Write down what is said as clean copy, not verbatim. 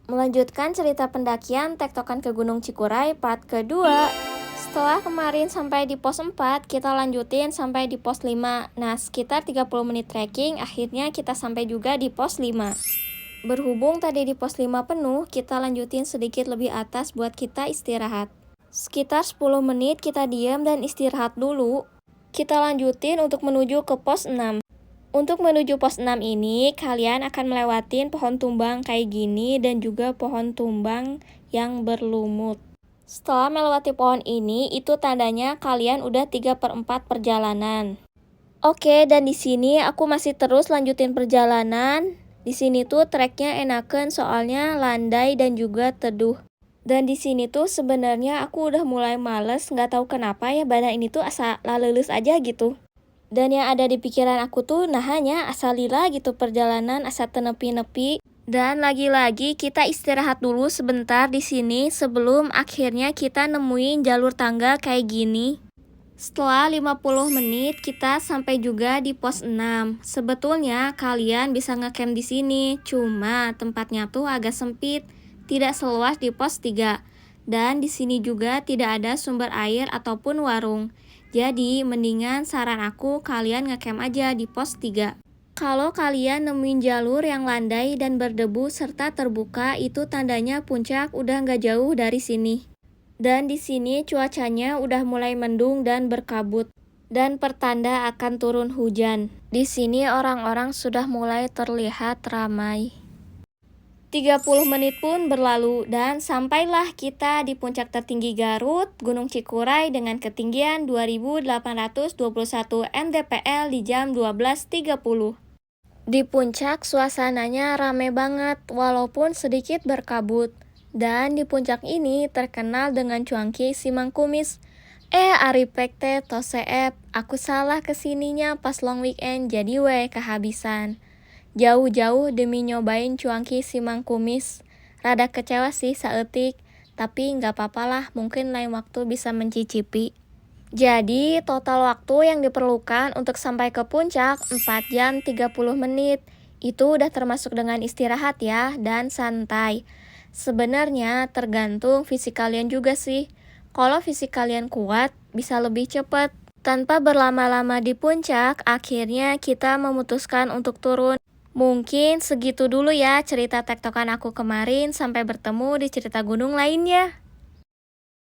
Melanjutkan cerita pendakian tektokan ke Gunung Cikuray part kedua. Setelah kemarin sampai di pos 4, kita lanjutin sampai di pos 5. Nah, sekitar 30 menit trekking, akhirnya kita sampai juga di pos 5. Berhubung tadi di pos 5 penuh, kita lanjutin sedikit lebih atas buat kita istirahat. Sekitar 10 menit kita diam dan istirahat dulu. Kita lanjutin untuk menuju ke pos 6. Untuk menuju pos 6 ini, kalian akan melewatin pohon tumbang kayak gini dan juga pohon tumbang yang berlumut. Setelah melewati pohon ini, itu tandanya kalian udah 3/4 perjalanan. Oke, dan di sini aku masih terus lanjutin perjalanan. Di sini tuh treknya enakan soalnya landai dan juga teduh. Dan di sini tuh sebenarnya aku udah mulai males, nggak tahu kenapa ya badan ini tuh asa laleus aja gitu. Dan yang ada di pikiran aku tuh hanya asa lila gitu perjalanan asa tenepi-nepi. Dan lagi-lagi kita istirahat dulu sebentar di sini sebelum akhirnya kita nemuin jalur tangga kayak gini. Setelah 50 menit kita sampai juga di pos 6. Sebetulnya kalian bisa ngecamp di sini, cuma tempatnya tuh agak sempit, tidak seluas di pos 3. Dan di sini juga tidak ada sumber air ataupun warung. Jadi mendingan saran aku kalian ngecamp aja di pos 3. Kalau kalian nemuin jalur yang landai dan berdebu serta terbuka, itu tandanya puncak udah nggak jauh dari sini. Dan di sini cuacanya udah mulai mendung dan berkabut. Dan pertanda akan turun hujan. Di sini orang-orang sudah mulai terlihat ramai. 30 menit pun berlalu dan sampailah kita di puncak tertinggi Garut, Gunung Cikuray dengan ketinggian 2821 mdpl di jam 12.30. Di puncak suasananya rame banget walaupun sedikit berkabut. Dan di puncak ini terkenal dengan cuangki si Mangkumis. Aripek teh toseep, aku salah kesininya pas long weekend jadi kehabisan. Jauh-jauh demi nyobain cuangki si Mangkumis. Rada kecewa sih saeutik, tapi nggak apa-apalah, mungkin lain waktu bisa mencicipi. Jadi total waktu yang diperlukan untuk sampai ke puncak 4 jam 30 menit. Itu udah termasuk dengan istirahat ya, dan santai. Sebenarnya tergantung fisik kalian juga sih. Kalau fisik kalian kuat, bisa lebih cepat. Tanpa berlama-lama di puncak, akhirnya kita memutuskan untuk turun. Mungkin segitu dulu ya cerita tektokan aku kemarin, sampai bertemu di cerita gunung lainnya.